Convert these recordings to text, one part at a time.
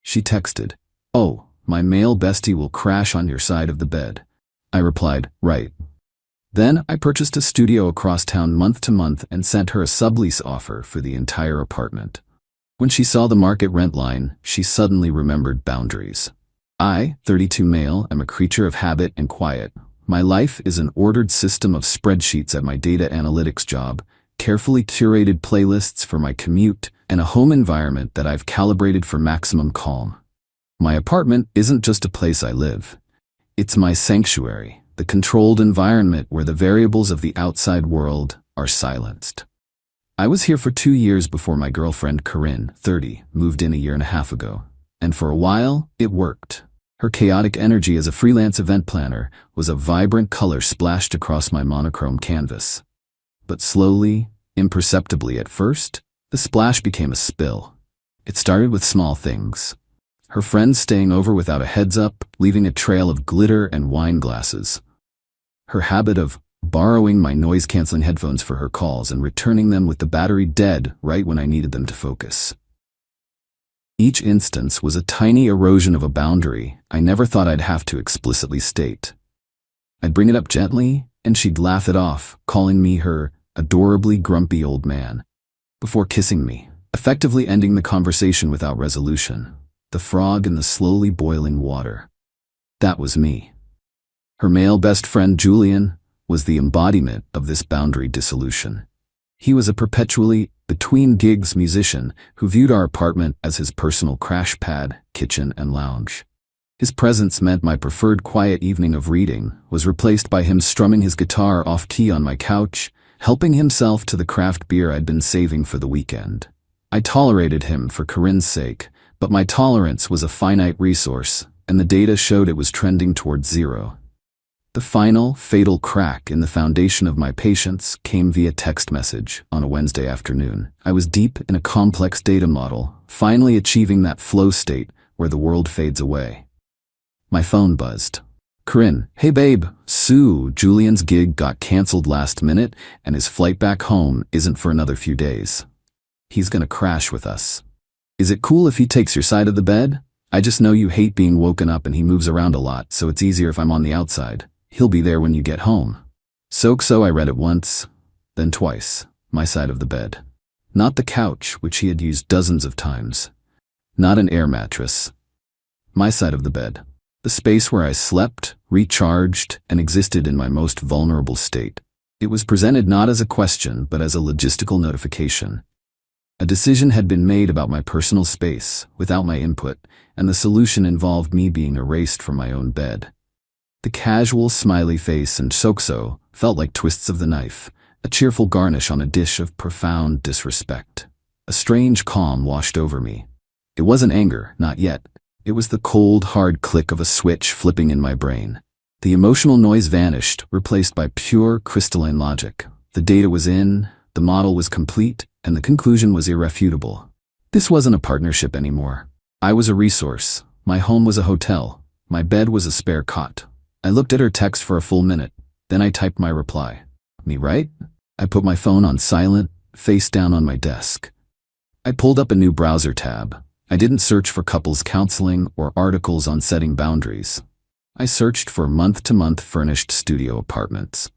She texted, "Oh, my male bestie will crash on your side of the bed." I replied, "Right." Then I purchased a studio across town month to month and sent her a sublease offer for the entire apartment. When she saw the market rent line, she suddenly remembered boundaries. I, 32 male, am a creature of habit and quiet. My life is an ordered system of spreadsheets at my data analytics job, carefully curated playlists for my commute, and a home environment that I've calibrated for maximum calm. My apartment isn't just a place I live. It's my sanctuary, the controlled environment where the variables of the outside world are silenced. I was here for 2 years before my girlfriend Corinne, 30, moved in a year and a half ago. And for a while, it worked. Her chaotic energy as a freelance event planner was a vibrant color splashed across my monochrome canvas. But slowly, imperceptibly at first, the splash became a spill. It started with small things. Her friends staying over without a heads up, leaving a trail of glitter and wine glasses. Her habit of borrowing my noise-canceling headphones for her calls and returning them with the battery dead right when I needed them to focus. Each instance was a tiny erosion of a boundary I never thought I'd have to explicitly state. I'd bring it up gently, and she'd laugh it off, calling me her adorably grumpy old man, before kissing me, effectively ending the conversation without resolution. The frog in the slowly boiling water. That was me. Her male best friend Julian was the embodiment of this boundary dissolution. He was a perpetually between-gigs musician who viewed our apartment as his personal crash pad, kitchen, and lounge. His presence meant my preferred quiet evening of reading was replaced by him strumming his guitar off-key on my couch, helping himself to the craft beer I'd been saving for the weekend. I tolerated him for Corinne's sake, but my tolerance was a finite resource, and the data showed it was trending towards zero. The final, fatal crack in the foundation of my patience came via text message on a Wednesday afternoon. I was deep in a complex data model, finally achieving that flow state where the world fades away. My phone buzzed. "Corinne, hey babe, Julian's gig got canceled last minute and his flight back home isn't for another few days. He's gonna crash with us. Is it cool if he takes your side of the bed? I just know you hate being woken up and he moves around a lot, so it's easier if I'm on the outside. He'll be there when you get home." So I read it once, then twice, my side of the bed. Not the couch, which he had used dozens of times. Not an air mattress. My side of the bed. The space where I slept, recharged, and existed in my most vulnerable state. It was presented not as a question, but as a logistical notification. A decision had been made about my personal space, without my input, and the solution involved me being erased from my own bed. The casual, smiley face and so felt like twists of the knife, a cheerful garnish on a dish of profound disrespect. A strange calm washed over me. It wasn't anger, not yet. It was the cold, hard click of a switch flipping in my brain. The emotional noise vanished, replaced by pure, crystalline logic. The data was in, the model was complete, and the conclusion was irrefutable. This wasn't a partnership anymore. I was a resource. My home was a hotel. My bed was a spare cot. I looked at her text for a full minute. Then I typed my reply. "Me right?" I put my phone on silent, face down on my desk. I pulled up a new browser tab. I didn't search for couples counseling or articles on setting boundaries. I searched for month-to-month furnished studio apartments.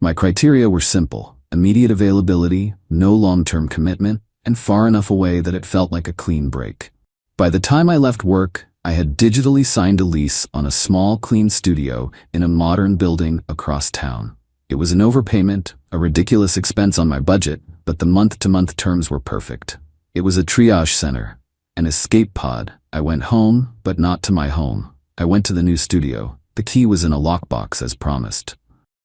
My criteria were simple: immediate availability, no long-term commitment, and far enough away that it felt like a clean break. By the time I left work, I had digitally signed a lease on a small, clean studio in a modern building across town. It was an overpayment, a ridiculous expense on my budget, but the month-to-month terms were perfect. It was a triage center, an escape pod. I went home, but not to my home. I went to the new studio. The key was in a lockbox as promised.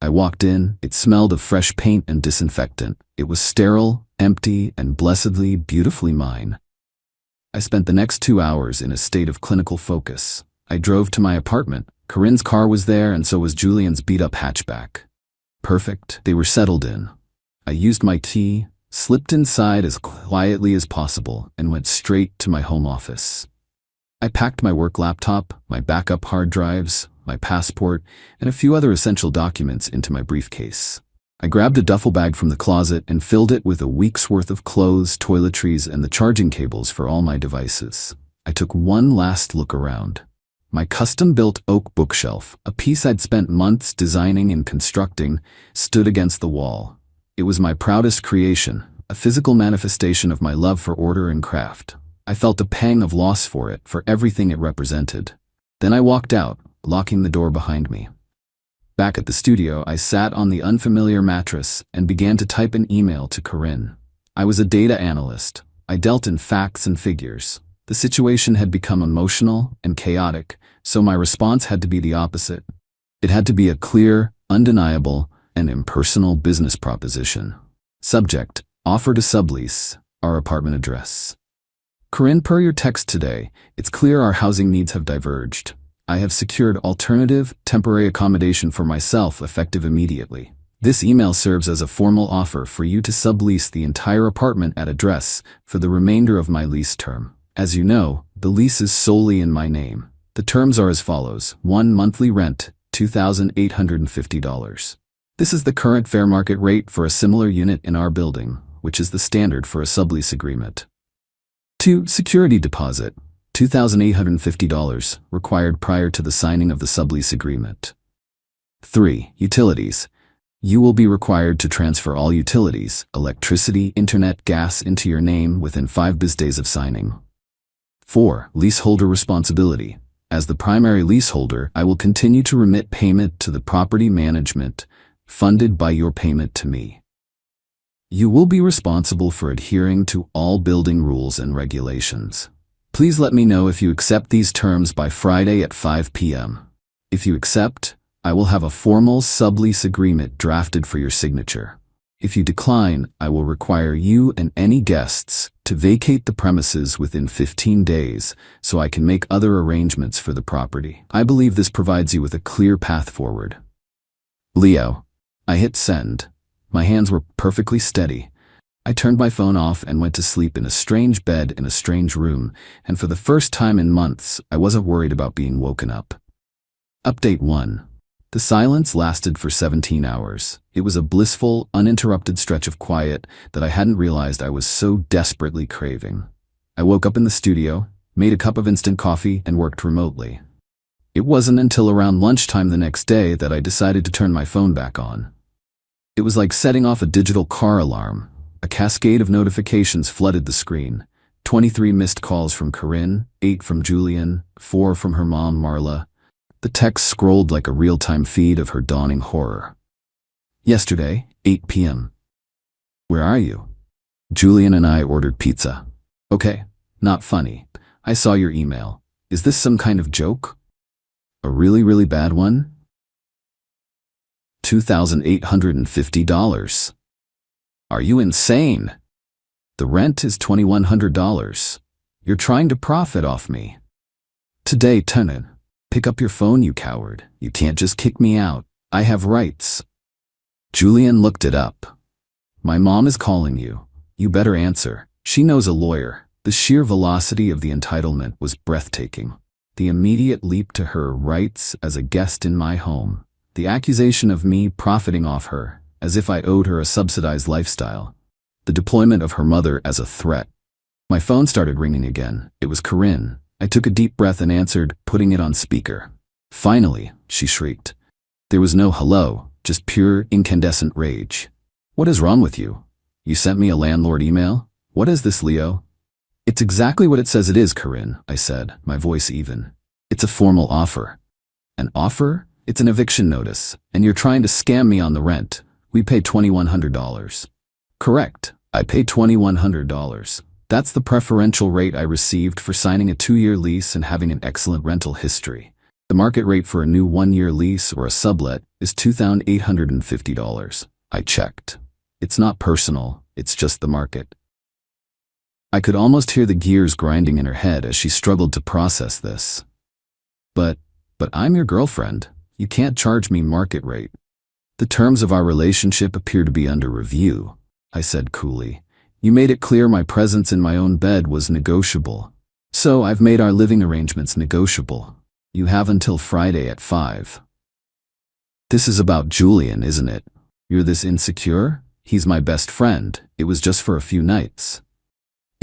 I walked in. It smelled of fresh paint and disinfectant. It was sterile, empty, and blessedly, beautifully mine. I spent the next 2 hours in a state of clinical focus. I drove to my apartment. Corinne's car was there, and so was Julian's beat-up hatchback. Perfect. They were settled in. I used my key, slipped inside as quietly as possible, and went straight to my home office. I packed my work laptop, my backup hard drives, my passport, and a few other essential documents into my briefcase. I grabbed a duffel bag from the closet and filled it with a week's worth of clothes, toiletries, and the charging cables for all my devices. I took one last look around. My custom-built oak bookshelf, a piece I'd spent months designing and constructing, stood against the wall. It was my proudest creation, a physical manifestation of my love for order and craft. I felt a pang of loss for it, for everything it represented. Then I walked out, locking the door behind me. Back at the studio, I sat on the unfamiliar mattress and began to type an email to Corinne. I was a data analyst. I dealt in facts and figures. The situation had become emotional and chaotic, so my response had to be the opposite. It had to be a clear, undeniable, and impersonal business proposition. Subject: offer to sublease our apartment address. Corinne, per your text today, it's clear our housing needs have diverged. I have secured alternative, temporary accommodation for myself effective immediately. This email serves as a formal offer for you to sublease the entire apartment at address for the remainder of my lease term. As you know, the lease is solely in my name. The terms are as follows: 1 monthly rent, $2,850. This is the current fair market rate for a similar unit in our building, which is the standard for a sublease agreement. 2. Security deposit, $2,850, required prior to the signing of the sublease agreement. 3. Utilities. You will be required to transfer all utilities, electricity, internet, gas, into your name within 5 business days of signing. 4. Leaseholder responsibility. As the primary leaseholder, I will continue to remit payment to the property management, funded by your payment to me. You will be responsible for adhering to all building rules and regulations. Please let me know if you accept these terms by Friday at 5 p.m. If you accept, I will have a formal sublease agreement drafted for your signature. If you decline, I will require you and any guests to vacate the premises within 15 days so I can make other arrangements for the property. I believe this provides you with a clear path forward. Leo. I hit send. My hands were perfectly steady. I turned my phone off and went to sleep in a strange bed in a strange room, and for the first time in months, I wasn't worried about being woken up. Update 1. The silence lasted for 17 hours. It was a blissful, uninterrupted stretch of quiet that I hadn't realized I was so desperately craving. I woke up in the studio, made a cup of instant coffee, and worked remotely. It wasn't until around lunchtime the next day that I decided to turn my phone back on. It was like setting off a digital car alarm. A cascade of notifications flooded the screen. 23 missed calls from Corinne, 8 from Julian, 4 from her mom, Marla. The text scrolled like a real-time feed of her dawning horror. Yesterday, 8 p.m. Where are you? Julian and I ordered pizza. Okay, not funny. I saw your email. Is this some kind of joke? A really, really bad one? $2,850. Are you insane? The rent is $2,100. You're trying to profit off me. Today, tenant. Pick up your phone, you coward. You can't just kick me out. I have rights. Julian looked it up. My mom is calling you. You better answer. She knows a lawyer. The sheer velocity of the entitlement was breathtaking. The immediate leap to her rights as a guest in my home. The accusation of me profiting off her, as if I owed her a subsidized lifestyle. The deployment of her mother as a threat. My phone started ringing again. It was Corinne. I took a deep breath and answered, putting it on speaker. Finally, she shrieked. There was no hello, just pure, incandescent rage. What is wrong with you? You sent me a landlord email? What is this, Leo? It's exactly what it says it is, Corinne, I said, my voice even. It's a formal offer. An offer? It's an eviction notice, and you're trying to scam me on the rent. We pay $2,100. Correct, I pay $2,100. That's the preferential rate I received for signing a 2-year lease and having an excellent rental history. The market rate for a new 1-year lease or a sublet is $2,850. I checked. It's not personal, it's just the market. I could almost hear the gears grinding in her head as she struggled to process this. But I'm your girlfriend. You can't charge me market rate. The terms of our relationship appear to be under review, I said coolly. You made it clear my presence in my own bed was negotiable. So I've made our living arrangements negotiable. You have until Friday at 5. This is about Julian, isn't it? You're this insecure? He's my best friend. It was just for a few nights.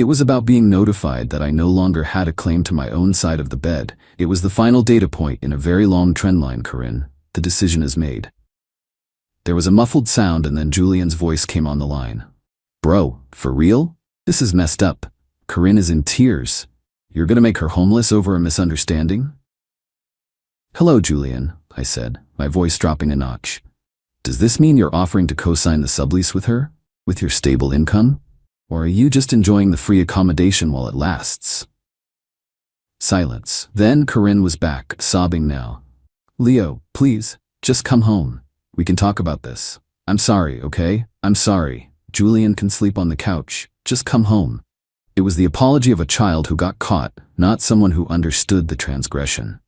It was about being notified that I no longer had a claim to my own side of the bed. It was the final data point in a very long trendline, Corinne. The decision is made. There was a muffled sound and then Julian's voice came on the line. Bro, for real? This is messed up. Corinne is in tears. You're gonna make her homeless over a misunderstanding? Hello, Julian, I said, my voice dropping a notch. Does this mean you're offering to co-sign the sublease with her? With your stable income? Or are you just enjoying the free accommodation while it lasts? Silence. Then Corinne was back, sobbing now. Leo, please, just come home. We can talk about this. I'm sorry, okay? I'm sorry. Julian can sleep on the couch. Just come home. It was the apology of a child who got caught, not someone who understood the transgression.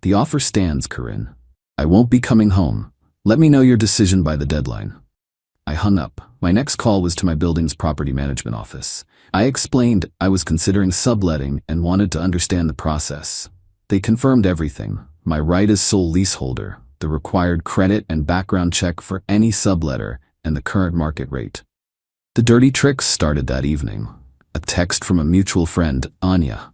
The offer stands, Corinne. I won't be coming home. Let me know your decision by the deadline. I hung up. My next call was to my building's property management office. I explained I was considering subletting and wanted to understand the process. They confirmed everything. My right as sole leaseholder, the required credit and background check for any subletter, and the current market rate. The dirty tricks started that evening. A text from a mutual friend, Anya.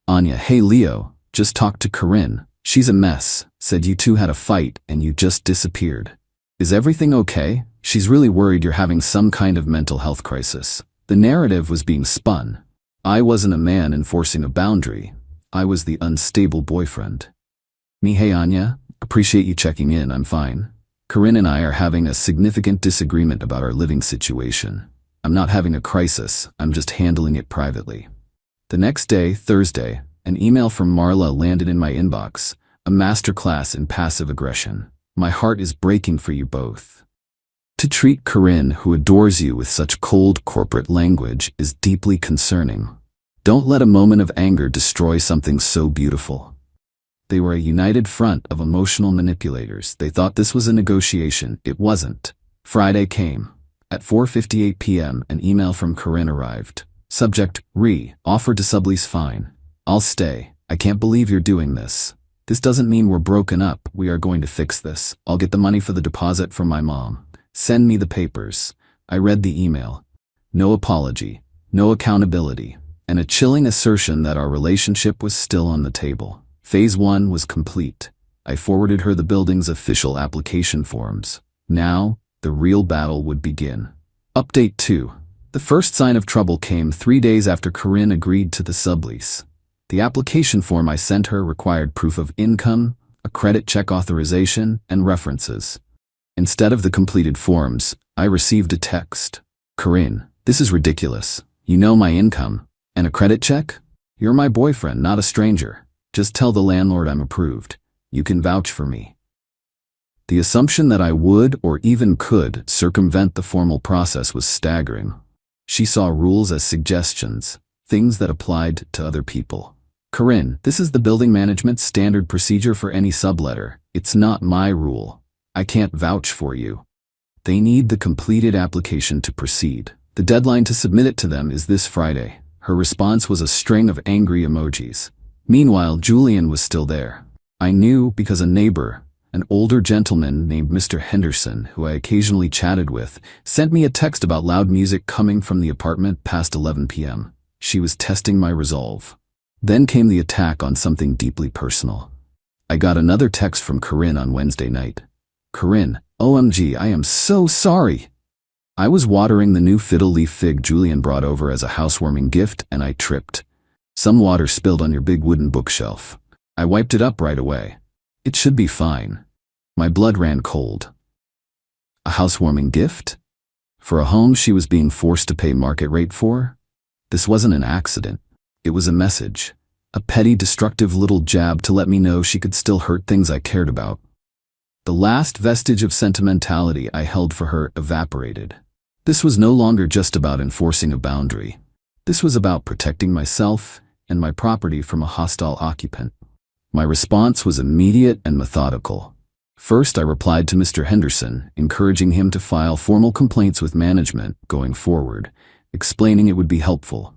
Anya, hey Leo, just talked to Corinne. She's a mess, said you two had a fight and you just disappeared. Is everything okay? She's really worried you're having some kind of mental health crisis. The narrative was being spun. I wasn't a man enforcing a boundary. I was the unstable boyfriend. Me, hey Anya, appreciate you checking in, I'm fine. Corinne and I are having a significant disagreement about our living situation. I'm not having a crisis, I'm just handling it privately. The next day, Thursday, an email from Marla landed in my inbox, a masterclass in passive aggression. My heart is breaking for you both. To treat Corinne, who adores you, with such cold corporate language is deeply concerning. Don't let a moment of anger destroy something so beautiful. They were a united front of emotional manipulators. They thought this was a negotiation. It wasn't. Friday came. At 4:58 p.m., an email from Corinne arrived. Subject, offer to sublease fine. I'll stay. I can't believe you're doing this. This doesn't mean we're broken up. We are going to fix this. I'll get the money for the deposit from my mom. Send me the papers. I read the email. No apology, no accountability, and a chilling assertion that our relationship was still on the table. Phase 1 was complete. I forwarded her the building's official application forms. Now, the real battle would begin. Update 2. The first sign of trouble came 3 days after Corinne agreed to the sublease. The application form I sent her required proof of income, a credit check authorization, and references. Instead of the completed forms, I received a text. Corinne, this is ridiculous. You know my income. And a credit check? You're my boyfriend, not a stranger. Just tell the landlord I'm approved. You can vouch for me. The assumption that I would or even could circumvent the formal process was staggering. She saw rules as suggestions, things that applied to other people. Corinne, this is the building management's standard procedure for any subletter. It's not my rule. I can't vouch for you. They need the completed application to proceed. The deadline to submit it to them is this Friday. Her response was a string of angry emojis. Meanwhile, Julian was still there. I knew because a neighbor, an older gentleman named Mr. Henderson, who I occasionally chatted with, sent me a text about loud music coming from the apartment past 11 p.m. She was testing my resolve. Then came the attack on something deeply personal. I got another text from Corinne on Wednesday night. Corinne, OMG, I am so sorry. I was watering the new fiddle leaf fig Julian brought over as a housewarming gift and I tripped. Some water spilled on your big wooden bookshelf. I wiped it up right away. It should be fine. My blood ran cold. A housewarming gift? For a home she was being forced to pay market rate for? This wasn't an accident. It was a message. A petty, destructive little jab to let me know she could still hurt things I cared about. The last vestige of sentimentality I held for her evaporated. This was no longer just about enforcing a boundary. This was about protecting myself and my property from a hostile occupant. My response was immediate and methodical. First, I replied to Mr. Henderson, encouraging him to file formal complaints with management going forward, explaining it would be helpful.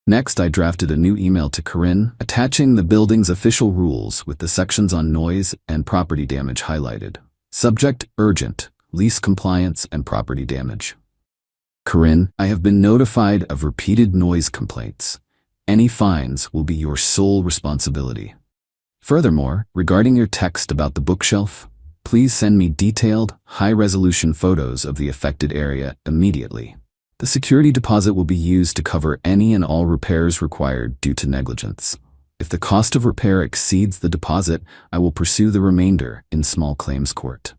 Next, I drafted a new email to Corinne, attaching the building's official rules with the sections on noise and property damage highlighted. Subject, urgent, lease compliance and property damage. Corinne, I have been notified of repeated noise complaints. Any fines will be your sole responsibility. Furthermore, regarding your text about the bookshelf, please send me detailed, high-resolution photos of the affected area immediately. The security deposit will be used to cover any and all repairs required due to negligence. If the cost of repair exceeds the deposit, I will pursue the remainder in small claims court.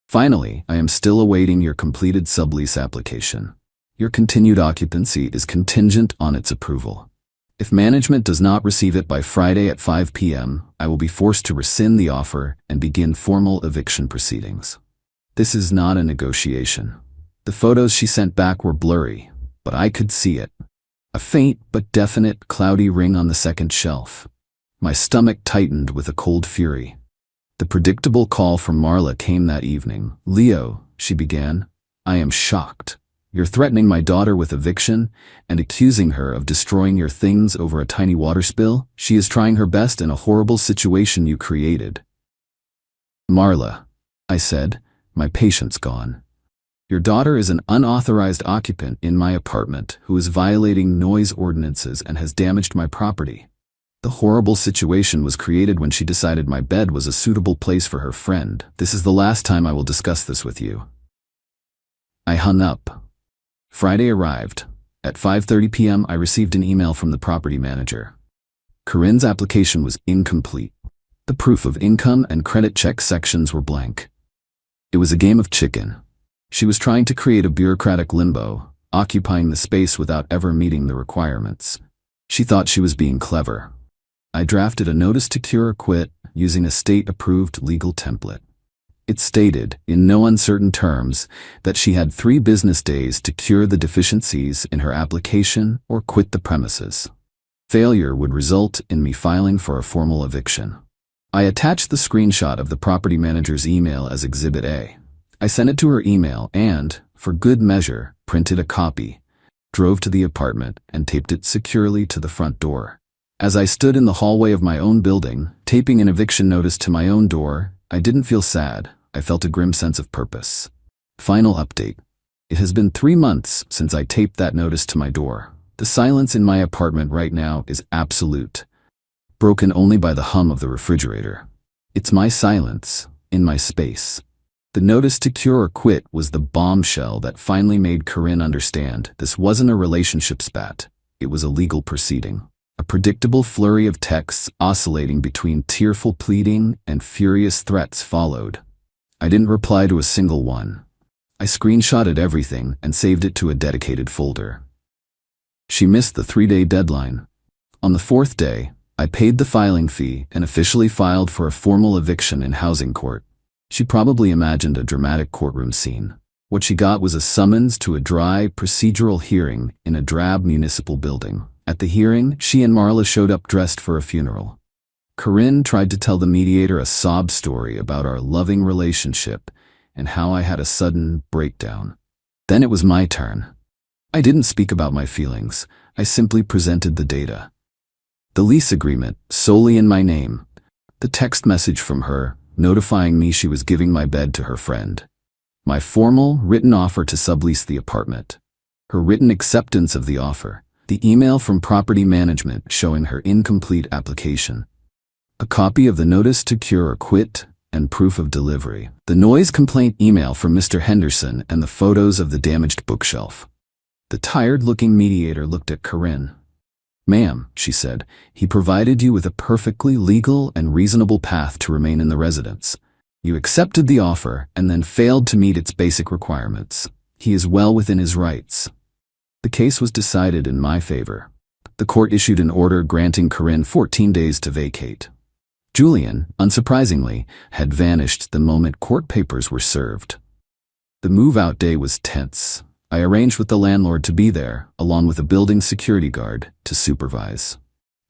Finally, I am still awaiting your completed sublease application. Your continued occupancy is contingent on its approval. If management does not receive it by Friday at 5 p.m., I will be forced to rescind the offer and begin formal eviction proceedings. This is not a negotiation. The photos she sent back were blurry, but I could see it. A faint but definite cloudy ring on the second shelf. My stomach tightened with a cold fury. The predictable call from Marla came that evening. "Leo," she began, "I am shocked. You're threatening my daughter with eviction and accusing her of destroying your things over a tiny water spill. She is trying her best in a horrible situation you created." "Marla," I said, my patience gone. "Your daughter is an unauthorized occupant in my apartment who is violating noise ordinances and has damaged my property. The horrible situation was created when she decided my bed was a suitable place for her friend. This is the last time I will discuss this with you." I hung up. Friday arrived. At 5:30 p.m. I received an email from the property manager. Corinne's application was incomplete. The proof of income and credit check sections were blank. It was a game of chicken. She was trying to create a bureaucratic limbo, occupying the space without ever meeting the requirements. She thought she was being clever. I drafted a notice to cure or quit using a state-approved legal template. It stated, in no uncertain terms, that she had 3 business days to cure the deficiencies in her application or quit the premises. Failure would result in me filing for a formal eviction. I attached the screenshot of the property manager's email as Exhibit A. I sent it to her email and, for good measure, printed a copy, drove to the apartment, and taped it securely to the front door. As I stood in the hallway of my own building, taping an eviction notice to my own door, I didn't feel sad. I felt a grim sense of purpose. Final update. It has been 3 months since I taped that notice to my door. The silence in my apartment right now is absolute, broken only by the hum of the refrigerator. It's my silence, in my space. The notice to cure or quit was the bombshell that finally made Corinne understand this wasn't a relationship spat, it was a legal proceeding. A predictable flurry of texts oscillating between tearful pleading and furious threats followed. I didn't reply to a single one. I screenshotted everything and saved it to a dedicated folder. She missed the 3-day deadline. On the 4th day, I paid the filing fee and officially filed for a formal eviction in housing court. She probably imagined a dramatic courtroom scene. What she got was a summons to a dry, procedural hearing in a drab municipal building. At the hearing, she and Marla showed up dressed for a funeral. Corinne tried to tell the mediator a sob story about our loving relationship and how I had a sudden breakdown. Then it was my turn. I didn't speak about my feelings. I simply presented the data. The lease agreement, solely in my name. The text message from her, notifying me she was giving my bed to her friend. My formal, written offer to sublease the apartment. Her written acceptance of the offer. The email from property management showing her incomplete application. A copy of the notice to cure or quit and proof of delivery. The noise complaint email from Mr. Henderson and the photos of the damaged bookshelf. The tired-looking mediator looked at Corinne. "Ma'am," she said, "he provided you with a perfectly legal and reasonable path to remain in the residence. You accepted the offer and then failed to meet its basic requirements. He is well within his rights." The case was decided in my favor. The court issued an order granting Corinne 14 days to vacate. Julian, unsurprisingly, had vanished the moment court papers were served. The move-out day was tense. I arranged with the landlord to be there, along with a building security guard, to supervise.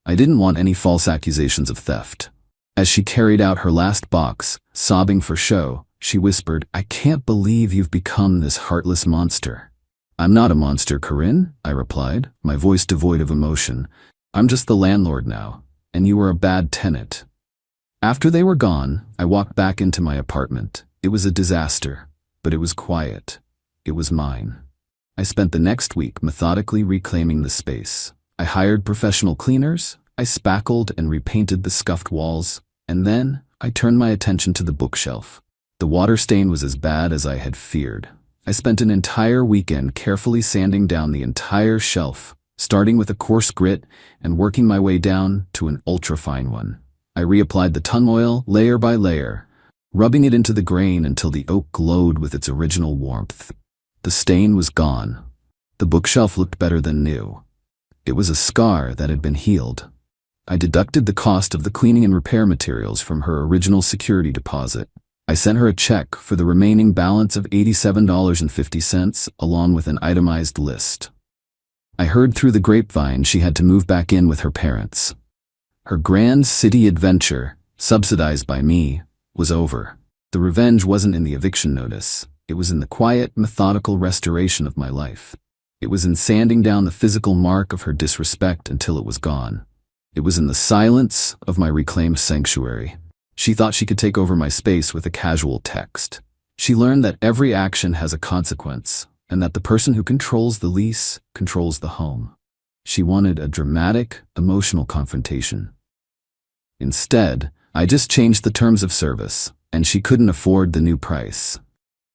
I didn't want any false accusations of theft. As she carried out her last box, sobbing for show, she whispered, "I can't believe you've become this heartless monster." "I'm not a monster, Corinne," I replied, my voice devoid of emotion. "I'm just the landlord now, and you were a bad tenant." After they were gone, I walked back into my apartment. It was a disaster, but it was quiet. It was mine. I spent the next week methodically reclaiming the space. I hired professional cleaners, I spackled and repainted the scuffed walls, and then I turned my attention to the bookshelf. The water stain was as bad as I had feared. I spent an entire weekend carefully sanding down the entire shelf, starting with a coarse grit and working my way down to an ultra-fine one. I reapplied the tung oil layer by layer, rubbing it into the grain until the oak glowed with its original warmth. The stain was gone. The bookshelf looked better than new. It was a scar that had been healed. I deducted the cost of the cleaning and repair materials from her original security deposit. I sent her a check for the remaining balance of $87.50 along with an itemized list. I heard through the grapevine she had to move back in with her parents. Her grand city adventure, subsidized by me, was over. The revenge wasn't in the eviction notice. It was in the quiet, methodical restoration of my life. It was in sanding down the physical mark of her disrespect until it was gone. It was in the silence of my reclaimed sanctuary. She thought she could take over my space with a casual text. She learned that every action has a consequence, and that the person who controls the lease controls the home. She wanted a dramatic, emotional confrontation. Instead, I just changed the terms of service, and she couldn't afford the new price.